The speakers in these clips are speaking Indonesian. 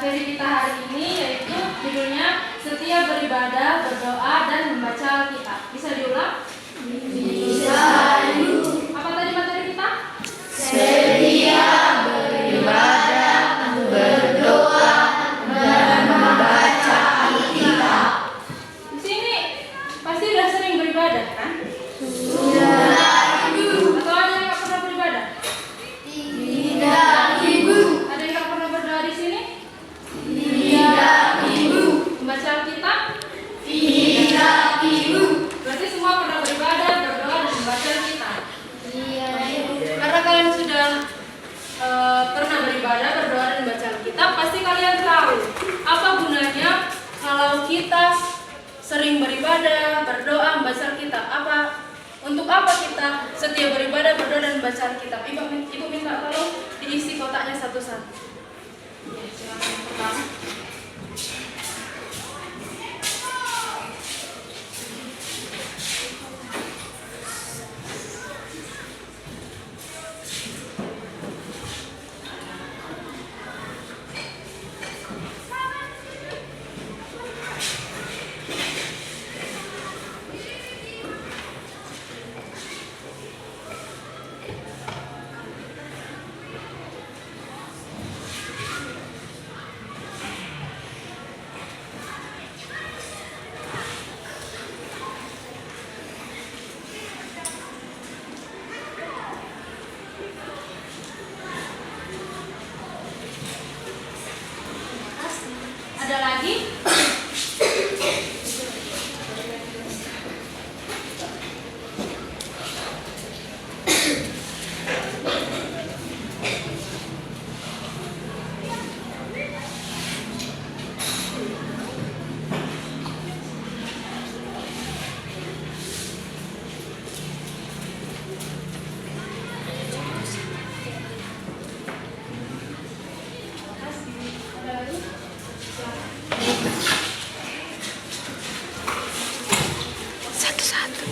materi kita hari ini yaitu judulnya setia beribadah, berdoa, dan membaca Alkitab. Bisa diulang? Bisa. Apa tadi materi kita? Setia beribadah, berdoa, dan membaca Alkitab. Di sini pasti sudah sering beribadah kan? Sudah, Ibu. Atau ada yang nggak pernah beribadah? Tidak, Ibu. Ada yang nggak pernah berdoa di sini? Tidak, Ibu. Membaca Alkitab? Tidak, Ibu. Berarti semua pernah beribadah, berdoa, dan membaca Alkitab. Iya, Ibu. Karena kalian sudah pernah beribadah, berdoa, dan membaca Alkitab, pasti kalian tahu apa gunanya kalau kita sering beribadah, berdoa, membaca Alkitab. Untuk apa kita setia beribadah, berdoa, dan membaca Alkitab? Ibu minta tolong diisi kotaknya satu-satu. Ya, silakan yang pertama. Ada lagi? Ada lagi? Satu-satu.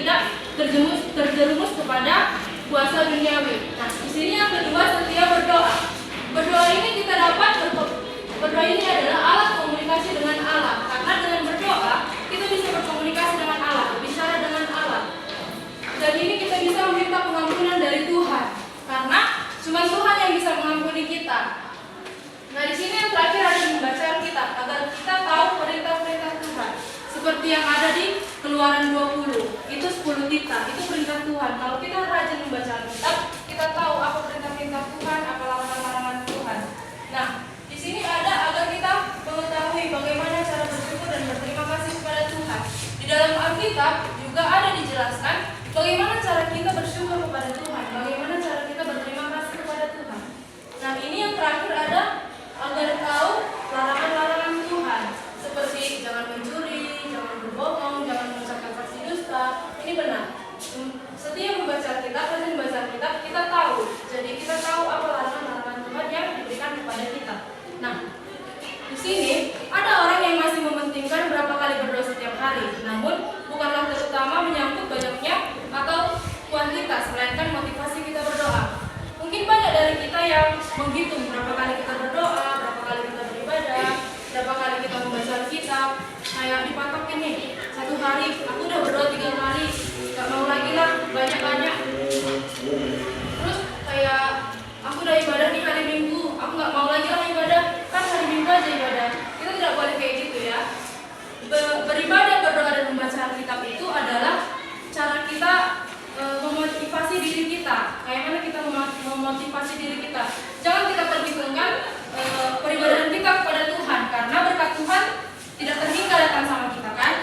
tidak terjerumus kepada puasa duniawi. Nah, di sini yang kedua, setia berdoa. Berdoa ini kita dapat berdoa ini adalah alat komunikasi dengan Allah. Karena dengan berdoa kita bisa berkomunikasi dengan Allah, berbicara dengan Allah. Dan ini kita bisa meminta pengampunan dari Tuhan. Karena cuma Tuhan yang bisa mengampuni kita. Nah, di sini yang terakhir ada membaca Alkitab agar kita tahu perintah-perintah Tuhan. Seperti yang ada di Keluaran 20, itu 10 titah, itu perintah Tuhan. Kalau kita rajin membaca Alkitab, kita tahu apa perintah-perintah Tuhan, apa larangan-larangan Tuhan. Nah, di sini ada agar kita mengetahui bagaimana cara bersyukur dan berterima kasih kepada Tuhan. Di dalam Alkitab juga ada dijelaskan bagaimana cara kita bersyukur kepada Tuhan, bagaimana cara kita berterima kasih kepada Tuhan. Nah, ini yang terakhir ada agar tahu larangan-larangan Tuhan, seperti jangan mencuri, jangan berbohong, jangan mengucapkan saksi dusta. Ini benar. Setiap membaca Alkitab, rajin membaca Alkitab, kita tahu. Jadi kita tahu apa larangan-larangan Tuhan yang diberikan kepada kita. Nah, di sini ada orang yang masih mementingkan berapa kali berdoa setiap hari. Namun bukanlah terutama menyangkut banyaknya atau kuantitas, melainkan motivasi kita berdoa. Mungkin banyak dari kita yang menghitung berapa kali kita berdoa, berapa kali kita beribadah, berapa kali kita membaca Alkitab. Kayak dipatokin nih, satu hari aku udah berdoa 3 kali, gak mau lagi lah banyak-banyak. Terus kayak aku udah ibadah di hari Minggu, aku gak mau lagi lah ibadah, kan hari Minggu aja ibadah. Kita tidak boleh kayak gitu ya. Beribadah, berdoa dan membaca Alkitab itu adalah cara kita memotivasi diri kita. Kayak mana kita memotivasi diri kita? Jangan kita perhitungkan peribadahan kita kepada Tuhan, karena berkat Tuhan tidak terhingga datang sama kita kan.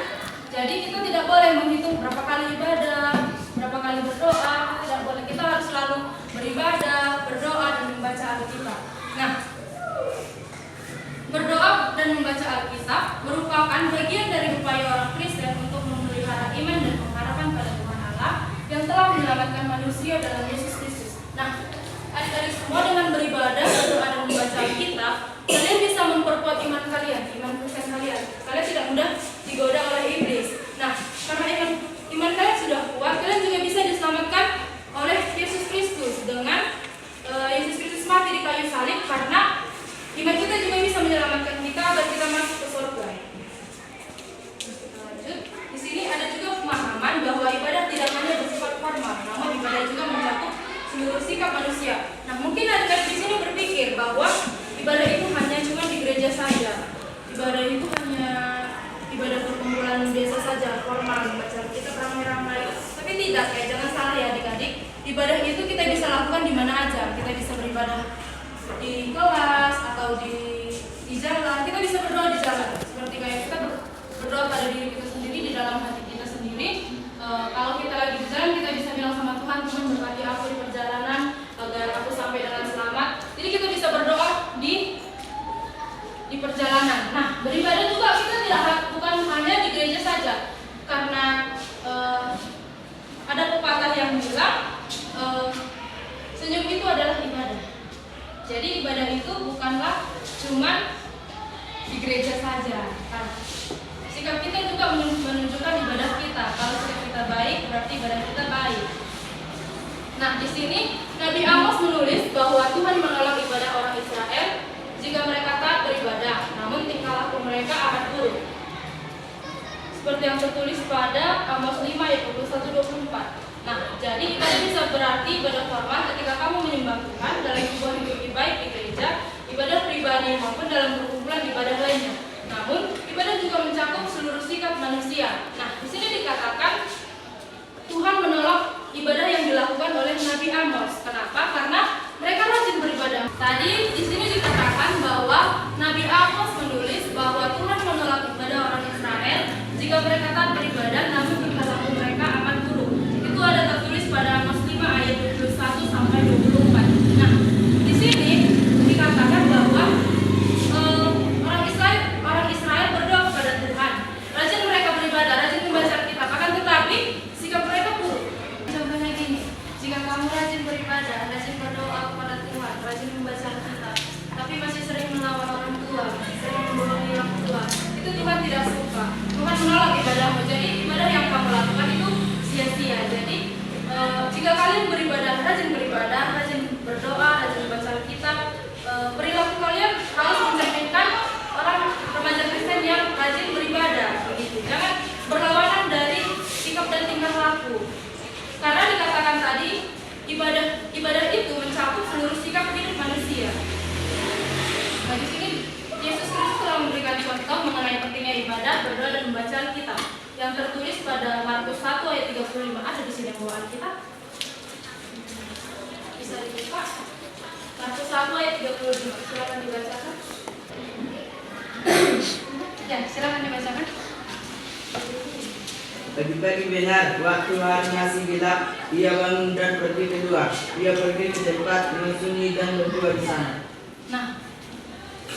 Jadi kita tidak boleh menghitung berapa kali ibadah, berapa kali berdoa. Tidak boleh, kita harus selalu beribadah, berdoa dan membaca Alkitab. Nah, berdoa dan membaca Alkitab merupakan bagian dari upaya orang Kristen untuk memelihara iman dan pengharapan pada Tuhan Allah yang telah menyelamatkan manusia dalam Yesus Kristus. Nah, adik-adik semua, dengan beribadah, berdoa dan membaca Alkitab, kalian bisa memperkuat iman kalian, iman Kristen kalian. Kalian tidak mudah digoda oleh iblis. Nah, karena iman kalian sudah kuat, kalian juga bisa diselamatkan oleh Yesus Kristus dengan Yesus Kristus mati di kayu salib, karena iman kita juga bisa menyelamatkan kita agar kita masuk ke surga. Lanjut, di sini ada juga pemahaman bahwa ibadah tidak hanya bersifat formal, namun ibadah juga mencakup seluruh sikap manusia. Nah, mungkin adik-adik di sini berpikir bahwa ibadah itu hanya cuma di gereja saja. Ibadah itu hanya ibadah perkumpulan biasa saja, formal, membaca kita ramai-ramai. Tapi tidak, kayak jangan salah ya adik-adik. Ibadah itu kita bisa lakukan di mana aja. Kita bisa beribadah di kelas atau di jalan. Kita bisa berdoa di jalan. Seperti kayak kita berdoa pada diri kita sendiri, di dalam hati kita sendiri. Kalau kita lagi di jalan, kita bisa bilang sama Tuhan, Tuhan berkati aku di perjalanan agar aku sampai dengan selamat. Jadi kita bisa berdoa di perjalanan. Nah, beribadah juga kita bukan hanya di gereja saja, karena ada pepatah yang bilang senyum itu adalah ibadah. Jadi ibadah itu bukanlah cuma di gereja saja. Nah, sikap kita juga menunjukkan ibadah kita. Kalau sikap kita baik, berarti ibadah kita baik. Nah, di sini Nabi Amos menulis bahwa Tuhan menolak ibadah orang Israel jika mereka taat beribadah, namun tingkah laku mereka akan buruk. Seperti yang tertulis pada Amos 5 ayat 21-24. Nah, jadi ibadah bisa berarti ibadah formal ketika kamu menyembah Tuhan dalam sebuah hidup baik di gereja, ibadah pribadi maupun dalam perkumpulan ibadah lainnya. Namun, ibadah juga mencakup seluruh sikap manusia. Nah, di sini dikatakan Tuhan menolak ibadah yang dilakukan oleh Nabi Amos. Kenapa? Karena mereka rajin beribadah. Tadi di sini dikatakan bahwa Nabi Amos menulis bahwa Tuhan menolak ibadah orang Israel jika mereka taat beribadah, namun tingkah laku mereka akan buruk. Itu ada tertulis pada Amos 5 ayat 21-24. Nah, di sini dikatakan bahwa orang Israel berdoa kepada Tuhan, rajin mereka beribadah, rajin membaca Alkitab, akan tetapi sikap mereka buruk. Contohnya gini, jika kamu rajin beribadah, rajin berdoa kepada Tuhan, rajin membaca Alkitab, tapi masih sering melawan orang tua, masih sering membohongi orang tua, itu Tuhan tidak suka. Tuhan menolak ibadahmu. Jadi ibadah yang kamu lakukan itu sia-sia. jika kalian rajin beribadah, rajin berdoa, rajin membaca Alkitab, perilaku kalian harus mencerminkan orang remaja Kristen yang rajin beribadah, begitu. Jangan berlawanan dari sikap dan tingkah laku. Karena dikatakan tadi, ibadah itu mencakup seluruh sikap hidup manusia. Nah, di sini Yesus Kristus telah memberikan contoh mengenai pentingnya ibadah, berdoa dan membaca Alkitab yang tertulis pada Markus 1 ayat 35. Ada di sini yang bawa Alkitab? Bisa dibuka. Markus 1 ayat 35. Silakan dibacakan. Ya, silakan dibacakan. Pagi-pagi benar, waktu hari masih gelap, ia bangun dan pergi keluar. Ia pergi ke tempat yang sunyi dan berdua di sana. Nah,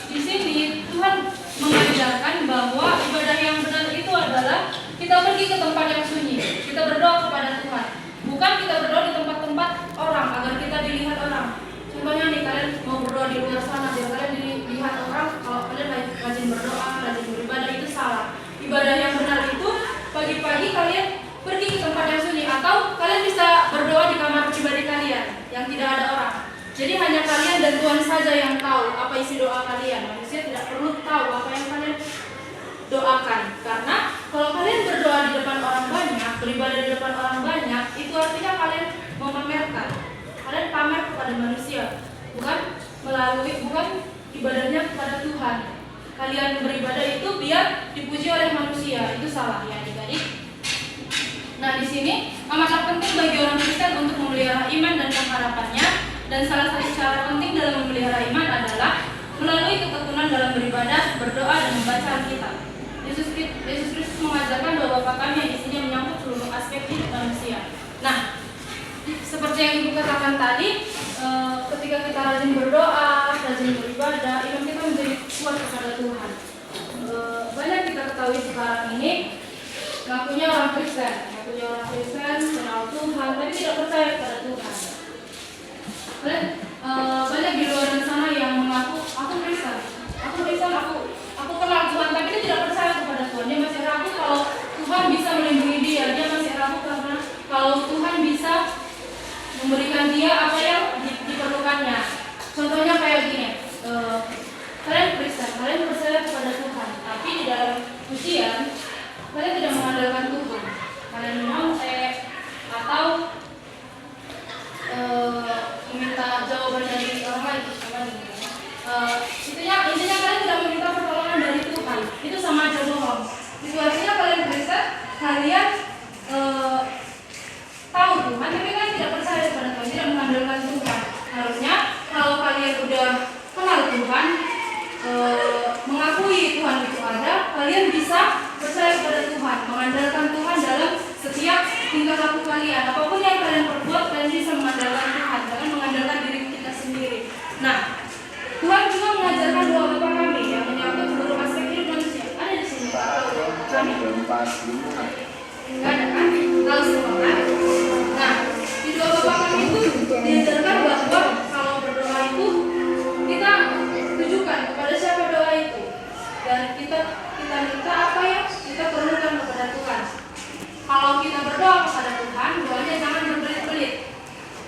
di sini Tuhan mengajarkan bahwa ibadah yang benar itu adalah kita pergi ke tempat yang sunyi, kita berdoa kepada Tuhan. Bukan kita berdoa di tempat-tempat orang agar kita dilihat orang. Contohnya nih, kalian mau berdoa di luar sana, biar kalian dilihat orang. Kalau kalian rajin berdoa, rajin beribadah, itu salah. Ibadah yang benar itu pagi-pagi kalian pergi ke tempat yang sunyi, atau kalian bisa berdoa di kamar pribadi kalian yang tidak ada orang. Jadi hanya kalian dan Tuhan saja yang tahu apa isi doa kalian. Manusia tidak perlu tahu apa yang kalian doakan. Karena kalau kalian berdoa di depan orang banyak, beribadah di depan orang banyak, itu artinya kalian memamerkan. Kalian pamer kepada manusia, bukan ibadahnya kepada Tuhan. Kalian beribadah itu biar dipuji oleh manusia, itu salah ya adik-adik. Nah, di sini amatlah penting bagi orang Kristen untuk memelihara iman dan pengharapannya. Dan salah satu cara penting dalam memelihara iman adalah melalui ketekunan dalam beribadah, berdoa, dan membaca Alkitab. Yesus Kristus mengajarkan bahwa Bapa kami yang isinya menyangkut seluruh aspek hidup manusia. Nah, seperti yang Ibu katakan tadi, ketika kita rajin berdoa, rajin beribadah, iman kita menjadi kuat kepada Tuhan. Banyak kita ketahui sekarang ini ngakunya orang Kristen, kenal Tuhan, tapi tidak percaya kepada Tuhan. Banyak di luar sana yang mengaku aku Kristen, aku kenal Tuhan, tapi dia tidak percaya kepada Tuhan. Dia masih ragu kalau Tuhan bisa melindungi dia masih ragu karena kalau Tuhan bisa memberikan dia apa yang diperlukannya. Contohnya kayak gini, kalian Kristen, kalian percaya kepada Tuhan, tapi di dalam ujian kalian tidak mengandalkan Tuhan, kalian menontek atau meminta jawaban dari orang lain, intinya kalian tidak meminta pertolongan dari Tuhan. Itu sama aja bohong. Itu artinya kalian Kristen, kalian tahu Tuhan, tapi kalian tidak percaya kepada Tuhan, tidak mengandalkan Tuhan. Harusnya kalau kalian udah kenal Tuhan, mengakui Tuhan itu ada, kalian bisa percaya kepada Tuhan, mengandalkan Tuhan dalam setiap tingkah laku kalian. Apapun yang kalian perbuat, kalian bisa mengandalkan Tuhan, jangan mengandalkan diri kita sendiri. Nah, Tuhan juga mengajarkan doa Bapa kami yang menyangkut seluruh aspek hidup manusia. Ada di sini kami. Enggak ada kan? Tahu semua kan? Nah, di doa Bapa kami itu diajarkan bahwa kalau berdoa itu kita tujukan kepada siapa doa itu, dan kita minta apa yang kita perlukan kepada Tuhan. Kalau kita berdoa kepada Tuhan, doanya jangan berbelit-belit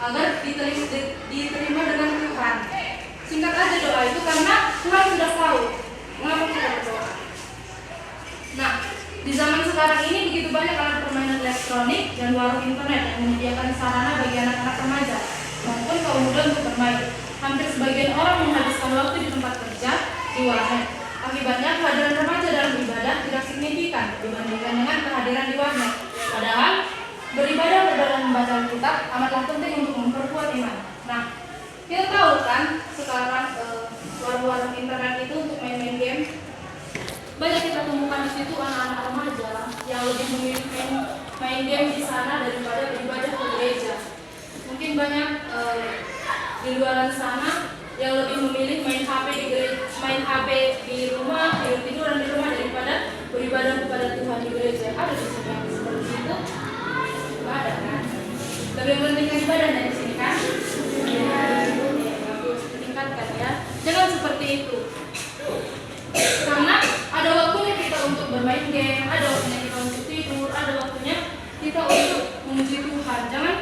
agar diterima dengan Tuhan. Singkat aja doa itu, karena Tuhan sudah tahu mengapa kita berdoa. Nah, di zaman sekarang ini begitu banyak alat permainan elektronik dan warung internet yang menyediakan sarana bagi anak-anak remaja maupun kaum muda untuk bermain. Hampir sebagian orang menghabiskan waktu di tempat kerja di warnet. Akibatnya kehadiran remaja dalam ibadah tidak signifikan dibandingkan dengan kehadiran di warnet. Padahal beribadah, berdoa, dan membaca Alkitab amatlah penting untuk memperkuat iman. Nah, kita tahu kan sekarang warung-warung internet itu untuk main-main game. Banyak kita temukan di situ anak-anak remaja yang lebih memilih main game di sana daripada beribadah ke gereja. Mungkin banyak di luar sana yang lebih memilih main HP di gereja, main HP di rumah, tidur-tiduran di rumah daripada beribadah kepada Tuhan di gereja. Ada di sini yang seperti itu? Tidak ada kan? Lebih mementingkan ibadah dari sini kan? Ya, bagus, tingkatkan ya. Jangan seperti itu. Karena ada waktunya kita untuk bermain game, ada waktunya kita untuk tidur, ada waktunya kita untuk memuji Tuhan. Jangan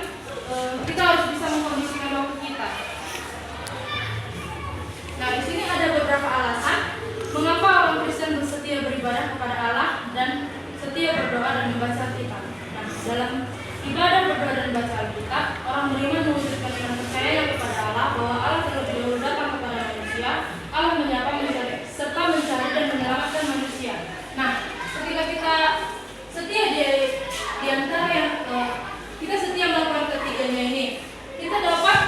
membaca Alkitab. Nah, dalam ibadah berdoa dan baca Alkitab, orang beriman mewujudkan iman percaya kepada Allah bahwa Allah terlebih dahulu datang kepada manusia, Allah menyapa, mencari, serta mencari dan menyelamatkan manusia. Nah, ketika kita setia di antara yang kita setia melakukan ketiganya ini, kita dapat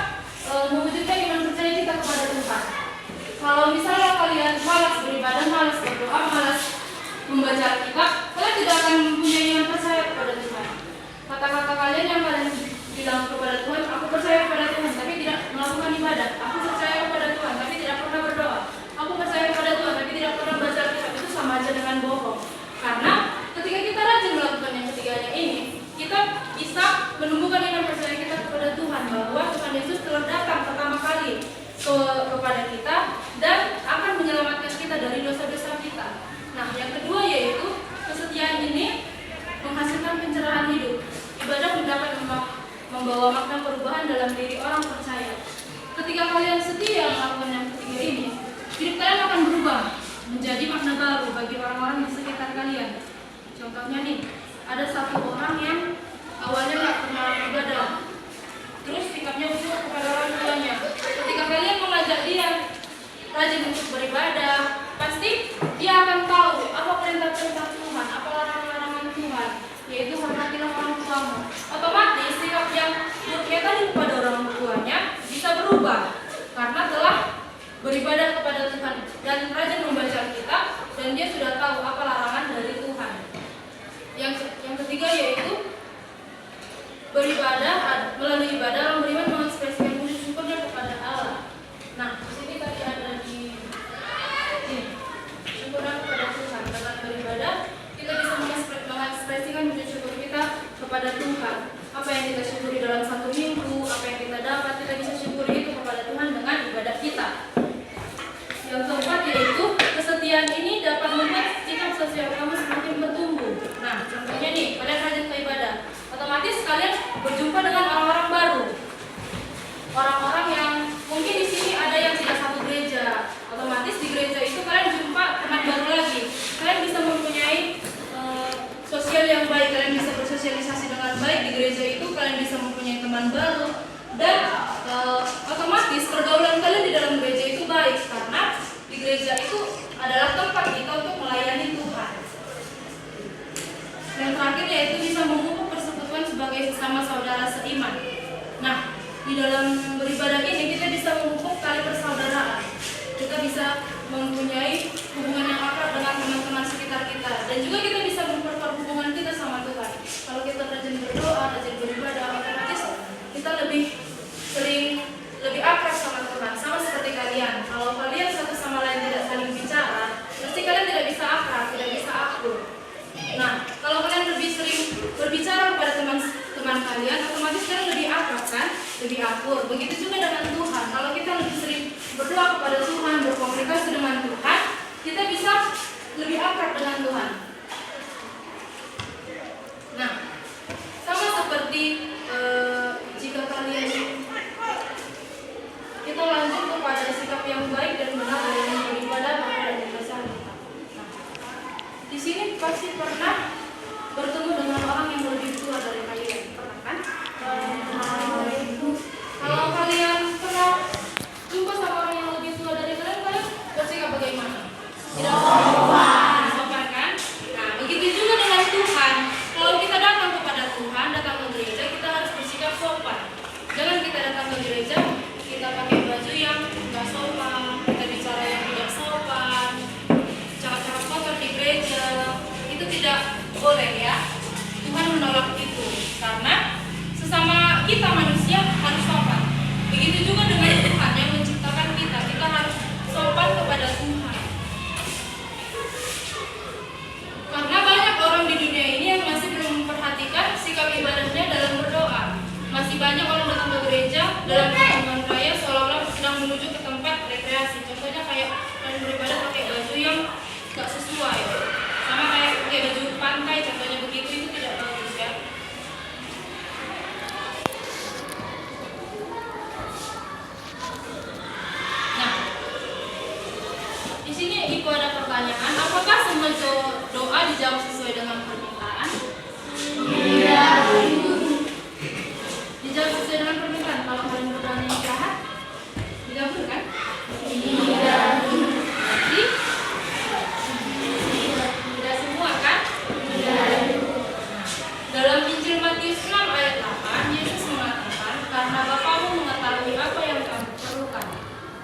mewujudkan iman percaya kita kepada Tuhan. Kalau misalnya kalian malas beribadah, malas berdoa, malas membaca Alkitab, kalian tidak akan mempunyai iman percaya kepada Tuhan. Kata-kata kalian yang kalian bilang kepada Tuhan, aku percaya kepada Tuhan, tapi tidak melakukan ibadah. Aku percaya kepada Tuhan, tapi tidak pernah berdoa. Aku percaya kepada Tuhan, tapi tidak pernah baca Alkitab. Itu sama aja dengan bohong. Karena ketika kita rajin melakukan yang ketiganya ini, kita bisa menumbuhkan iman percaya kita kepada Tuhan, bahwa Tuhan Yesus telah datang pertama kali kepada kita dan akan menyelamatkan kita dari dosa-dosa kita. Nah, yang kedua yaitu kesetiaan ini menghasilkan pencerahan hidup. Ibadah dapat membawa makna perubahan dalam diri orang percaya. Ketika kalian setia melakukan yang ketiga ini, hidup kalian akan berubah menjadi makna baru bagi orang-orang di sekitar kalian. Contohnya nih, ada satu orang yang awalnya nggak pernah ibadah, terus sikapnya busuk kepada orang tuanya. Ketika kalian mengajak dia rajin untuk beribadah, pasti dia akan tahu apa perintah-perintah Tuhan, apa larangan-larangan Tuhan, yaitu hormatilah orang tuamu. Otomatis sikap yang buruknya tadi kepada orang tuanya bisa berubah karena telah beribadah kepada Tuhan dan rajin membaca Alkitab, dan dia sudah tahu apa larangan dari Tuhan. Yang ketiga yaitu beribadah. Melalui ibadah orang beriman mengekspresikan wujud syukurnya kepada Allah. Nah, di sini tadi ada di syukurnya kepada Tuhan. Dengan beribadah kita bisa mengekspresikan wujud syukur kita kepada Tuhan. Apa yang kita syukuri dalam satu minggu, apa yang kita dapat, kita bisa syukuri itu kepada Tuhan dengan ibadah kita. Yang keempat yaitu kesetiaan ini dapat membuat sikap sosial kamu semakin bertumbuh. Nah, contohnya nih, kalian rajin ke ibadah, otomatis kalian berjumpa dengan orang-orang baru, orang-orang yang mungkin di sini ada yang tidak satu gereja. Otomatis di gereja itu kalian jumpa teman baru lagi. Kalian bisa mempunyai sosial yang baik, kalian bisa bersosialisasi dengan baik di gereja itu. Kalian bisa mempunyai teman baru dan otomatis pergaulan kalian di dalam gereja itu baik, karena di gereja itu adalah tempat kita untuk melayani Tuhan. Yang terakhir yaitu bisa memupuk persekutuan sebagai sesama saudara seiman. Nah, di dalam beribadah ini kita bisa memupuk tali persaudaraan. Kita bisa mempunyai hubungan yang akrab dengan teman-teman sekitar kita, dan juga kita bisa memperkuat hubungan kita sama Tuhan. Kalau kita rajin berdoa, rajin beribadah, otomatis kita lebih akrab sama Tuhan. Sama seperti kalian. Kalau kalian satu sama lain tidak saling bicara, pasti kalian tidak bisa akrab, tidak bisa akur. Nah, kalau kalian lebih sering berbicara kepada teman-teman kalian, otomatis kalian lebih akrab kan, lebih akur. Begitu juga dengan Tuhan. Kalau kita lebih sering berdoa kepada Tuhan, berkomunikasi dengan Tuhan, kita bisa lebih akrab dengan Tuhan. Nah, sama seperti jika kalian kita lanjut kepada sikap yang baik dan benar dalam beribadah dan membaca Alkitab. Nah, di sini pasti pernah bertemu dengan orang yang lebih tua dari kalian, pernah kan? Kalau kalian pernah jumpa sama orang yang lebih tua dari kalian, kalian bersikap bagaimana? Tidak sopan kan? Nah, begitu juga dengan Tuhan. Kalau kita datang kepada Tuhan, datang ke gereja, kita harus bersikap sopan. Jangan kita datang ke gereja, kita pakai baju yang tidak sopan, kita bicara yang tidak sopan, cakap-cakap kotor di gereja, itu tidak boleh ya. Tuhan menolak itu, karena sesama kita manusia harus sopan. Begitu juga dengan Tuhan yang menciptakan kita, kita harus sopan kepada Tuhan. Karena banyak orang di dunia ini yang masih belum memperhatikan sikap ibadahnya dalam berdoa. Masih banyak orang datang ke gereja dalam pertemuan raya seolah-olah sedang menuju ke tempat rekreasi. Contohnya kayak kalian beribadah pakai baju yang gak sesuai, sama kayak pakai baju pantai, contohnya begitu, itu tidak bagus ya. Matius 6 ayat 8, Yesus mengatakan, karena Bapamu mengetahui apa yang kamu perlukan.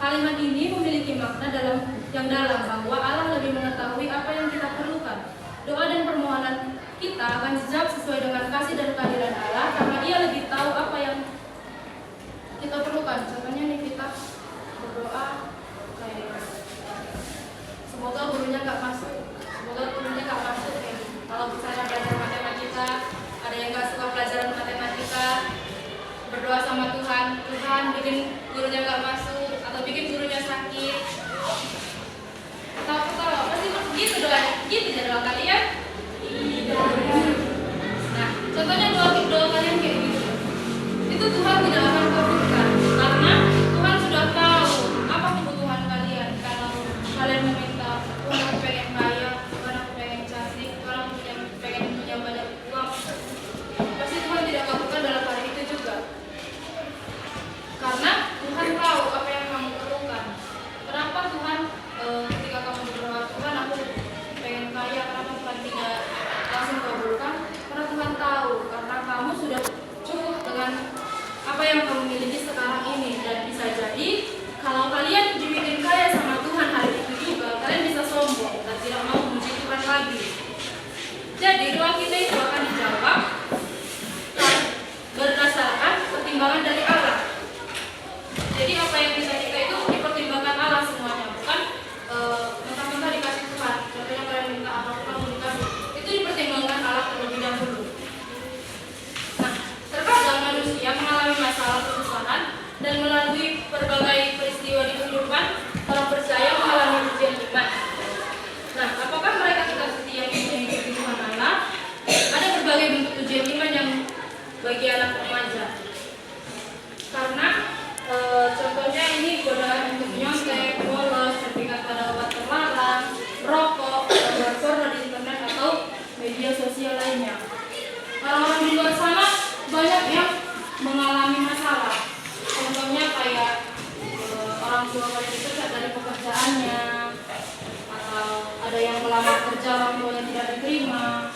Kalimat ini memiliki makna yang dalam bahwa Allah lebih mengetahui apa yang kita perlukan. Doa dan permohonan kita akan dijawab sesuai dengan kasih dan keadilan Allah karena Ia lebih tahu apa yang kita perlukan. Contohnya nih, kita berdoa kayak semoga gurunya nggak masuk, kayak gitu. Kalau misalnya belajar matematika, ada yang nggak suka pelajaran matematika, berdoa sama Tuhan, Tuhan bikin gurunya nggak masuk atau bikin gurunya sakit. Tahu pasti gitu doanya, gitu ya doa kalian. Nah, contohnya doa kalian kayak gitu, itu Tuhan tidak akan kabulkan karena Tuhan sudah tahu apa kebutuhan kalian. Kalau kalian meminta, Tuhan aku pengen kaya, Tuhan aku pengen cantik, Tuhan aku pengen punya banyak uang, pasti Tuhan tidak kabulkan dalam hari itu juga. Karena Tuhan tahu apa yang kamu perlukan. Kenapa Tuhan ketika kamu berdoa, Tuhan aku pengen kaya, kenapa Tuhan tidak langsung kabulkan? Karena Tuhan tahu, karena kamu sudah cukup dengan apa yang kamu miliki sekarang ini. Dan bisa jadi kalau kalian dibikin kaya sama Tuhan hari itu juga, kalian bisa sombong dan tidak mau memuji Tuhan lagi. Jadi doa kita itu akan dijawab berdasarkan pertimbangan dari Allah. Jadi apa yang kita itu dipertimbangkan Allah semuanya, bukan mentah-mentah dikasih Tuhan. Contohnya kalian minta apa kamu dikasih, itu dipertimbangkan Allah terlebih dahulu. Nah, terkadang manusia mengalami masalah kesusahan dan melalui berbagai peristiwa di kehidupan, orang percaya mengalami ujian iman. Nah, apakah mereka tetap setia mengikuti Tuhan Allah? Ada berbagai bentuk ujian iman yang bagi anak remaja. Karena contohnya ini godaan untuk nyontek, bolos, terpikat pada obat terlarang, rokok, porno di internet atau media sosial lainnya. Orang-orang di luar sana banyak yang mengalami masalah. Contohnya kayak orang tua kalian dipecat dari pekerjaannya, atau ada yang melamar kerja orang tuanya tidak diterima.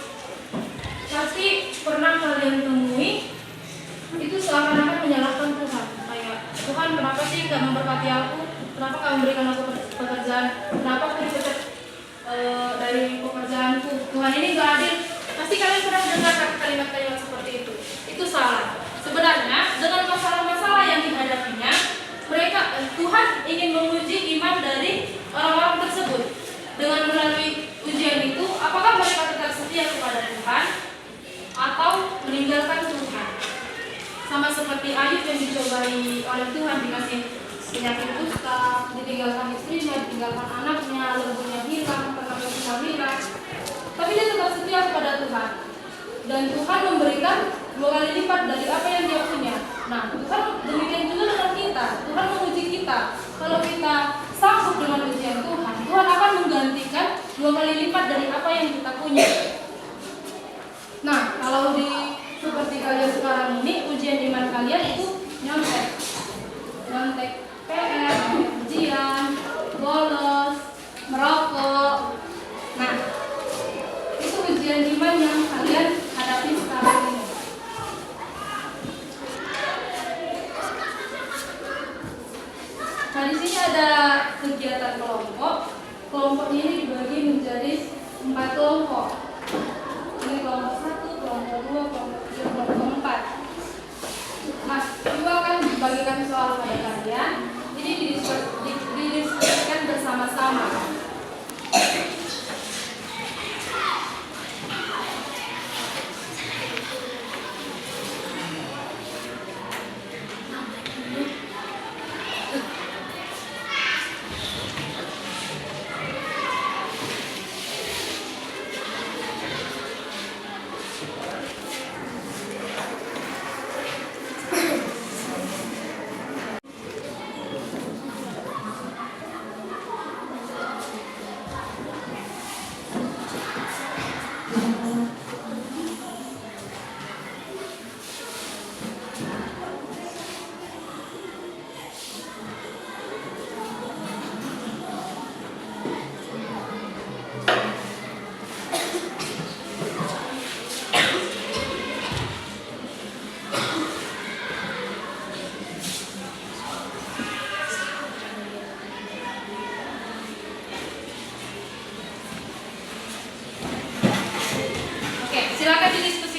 Pasti pernah kalian temui itu seakan-akan menyalahkan Tuhan. Kayak Tuhan, kenapa sih nggak memberkati aku? Kenapa nggak memberikan aku pekerjaan? Kenapa aku dipecat dari pekerjaanku? Tuhan ini nggak adil. Pasti kalian pernah dengar kalimat-kalimat seperti itu. Itu salah. Sebenarnya dengan masalah-masalah yang dihadapinya, Tuhan ingin menguji iman dari orang-orang tersebut. Dengan melalui ujian itu, apakah mereka tetap setia kepada Tuhan atau meninggalkan Tuhan? Sama seperti Ayub yang dicobai oleh Tuhan, dikasih penyakit kusta, ditinggalkan istrinya, ditinggalkan anaknya, lembunya hilang, ternaknya semua hilang. Tapi dia tetap setia kepada Tuhan. Dan Tuhan memberikan 2 kali lipat dari apa yang dia punya. Nah, Tuhan demikian juga dengan kita. Tuhan menguji kita. Kalau kita sanggup dengan ujian Tuhan, Tuhan akan menggantikan 2 kali lipat dari apa yang kita punya. Nah, kalau seperti kalian sekarang ini, ujian iman kalian itu nyontek PR, ujian, bolos, merokok. Nah, itu ujian iman yang kalian hadapi sekarang ini. Nah, di sini ada kegiatan kelompok. Kelompoknya ini dibagi menjadi 4 kelompok. Ini kelompok 1, kelompok 2, kelompok 3, kelompok 4. Nah, juga akan dibagikan soal pada kalian. Jadi didiskusikan bersama-sama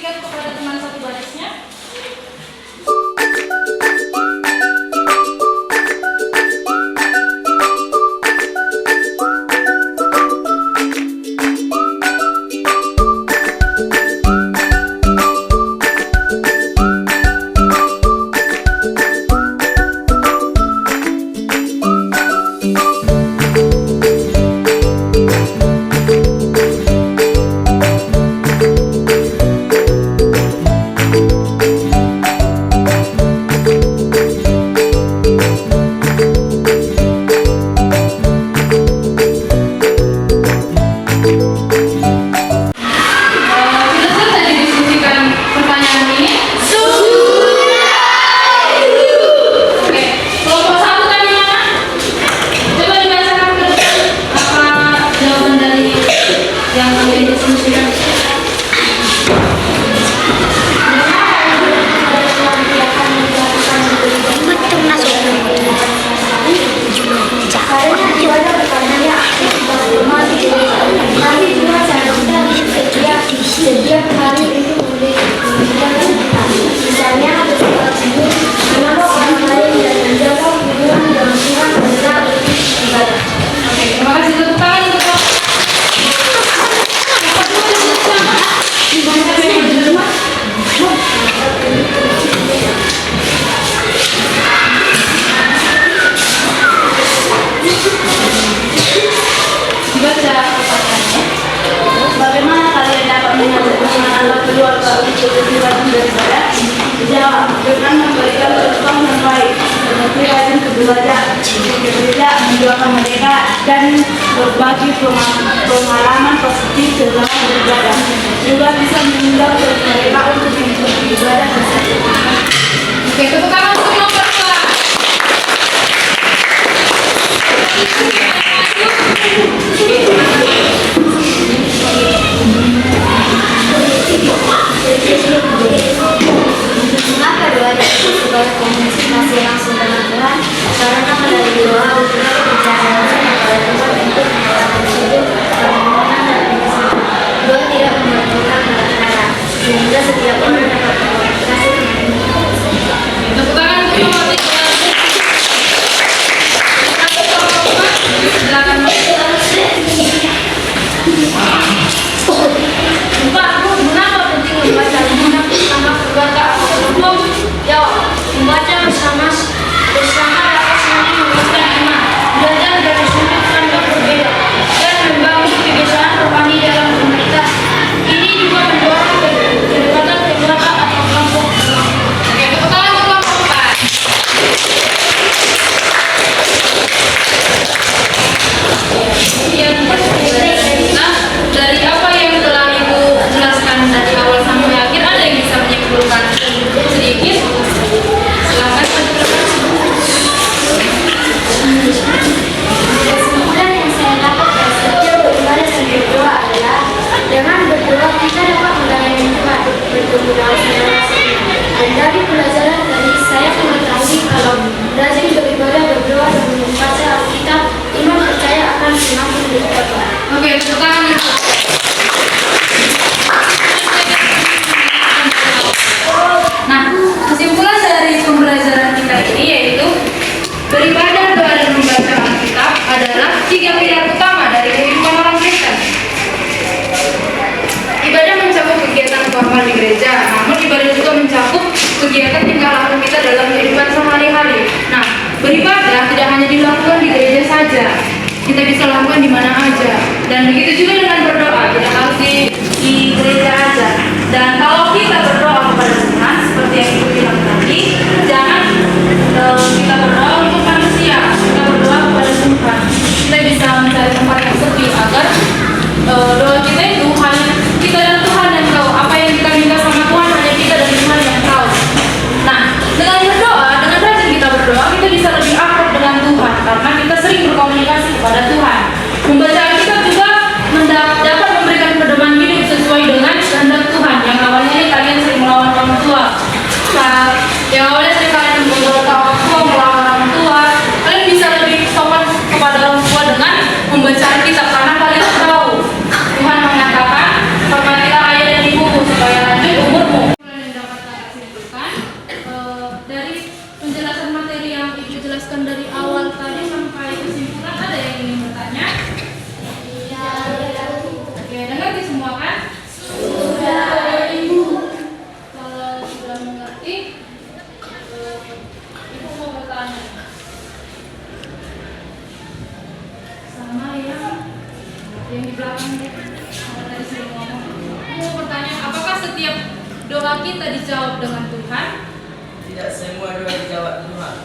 diinstruksikan kepada teman satu barisnya. Setiap hari itu misalnya menolong orang lain dan menjaga hubungan dengan Tuhan adalah ibadah. Oke, terima kasih tepuk tangan untuk dibaca pertanyaannya. Bagaimana kalian dapat menyambungkan anak keluarga untuk tujuan beribadah? Jawab, dengan memberikan contoh yang baik, seperti rajin beribadah, bekerja, mendoakan mereka, dan berbagi pengalaman positif dalam beribadah. Juga bisa mengundang mereka untuk mengikuti ibadah tersebut. Oke, tepuk tangan untuk nomor 2. Mengapa doa dan supaya komunikasi langsung dengan Tuhan? Karena melalui doa hubungan bicara langsung kepada Tuhan untuk tersebut permohonan dan penyelesaian. Doa tidak memerlukan kata-kata, sehingga setiap orang dapat berkomunikasi dengan Tuhan. Tepuk tangan untuk nomor 3. Silakan. Mengapa penting membaca bersama keluarga atau kelompok? Jawab, membaca bersama dapat semakin menguatkan iman, belajar dari sudut pandang berbeda, dan membangun kebiasaan rohani dalam komunitas. Ini juga mendorong kedekatan keluarga atau kelompok. Oke, tepuk tangan untuk kelompok 4. Nah, dari apa yang telah Ibu jelaskan dari awal sampai akhir, ada yang bisa menyimpulkan sedikit? Silakan. Kesimpulan yang saya dapat dari setiap beribadah dan berdoa adalah dengan berdoa kita dapat melayani Tuhan, bertemu dengan saudara. Dan dari pelajaran tadi saya mengetahui kalau rajin beribadah, berdoa, dan membaca Alkitab, iman percaya akan semakin berkembang. Oke, tepuk tangan. Nah, kesimpulan dari pembelajaran kita ini yaitu beribadah, doa, dan membaca Alkitab adalah 3 pilar utama dari kehidupan orang Kristen. Ibadah mencakup kegiatan formal di gereja, namun ibadah juga mencakup kegiatan tingkah laku kita dalam kehidupan sehari-hari. Nah, beribadah tidak hanya dilakukan di gereja saja, kita bisa lakukan di mana aja. Dan begitu juga dengan berdoa, tidak harus di gereja aja. Dan kalau kita berdoa kepada Tuhan, seperti yang Ibu bilang tadi, jangan kita berdoa untuk manusia, kita berdoa kepada Tuhan. Kita bisa mencari tempat yang sepi agar doa kita itu hanya kita dan Tuhan yang tahu. Apa yang kita minta sama Tuhan hanya kita dan Tuhan yang tahu. Nah, dengan berdoa, dengan rajin kita berdoa, kita bisa lebih akrab dengan Tuhan karena kita sering berkomunikasi kepada Tuhan. Membaca Alkitab juga dapat memberikan pedoman hidup sesuai dengan kehendak Tuhan. Yang awalnya ini kalian sering melawan orang tua. Nah, yang awalnya sering kalian memberontak orang tua, melawan orang tua, kalian bisa lebih sopan kepada orang tua dengan membaca Alkitab karena kalian tahu Tuhan mengatakan hormatilah ayah dan ibumu supaya lanjut umur doa kita dijawab dengan Tuhan? Tidak semua doa dijawab Tuhan.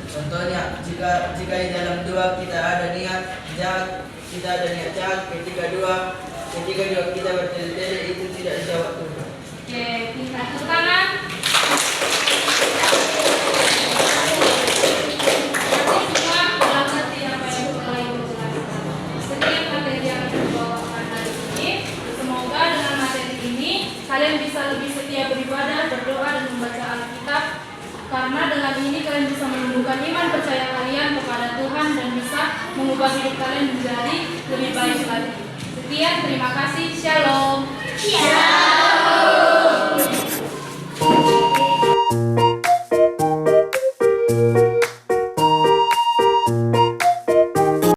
Contohnya, jika di dalam doa kita ada niat jahat, ketika doa kita bertele-tele, itu tidak dijawab Tuhan. Oke, kita tepuk tangan. Semua dalam hati apa yang mulai menjelaskan. Setiap materi yang dibawakan hari ini, semoga dengan materi ini kalian bisa lebih setia beribadah, berdoa dan membaca Alkitab. Karena dengan ini kalian bisa menumbuhkan iman percaya kalian kepada Tuhan dan bisa mengubah hidup kalian menjadi lebih baik lagi. Sekian, terima kasih. Shalom.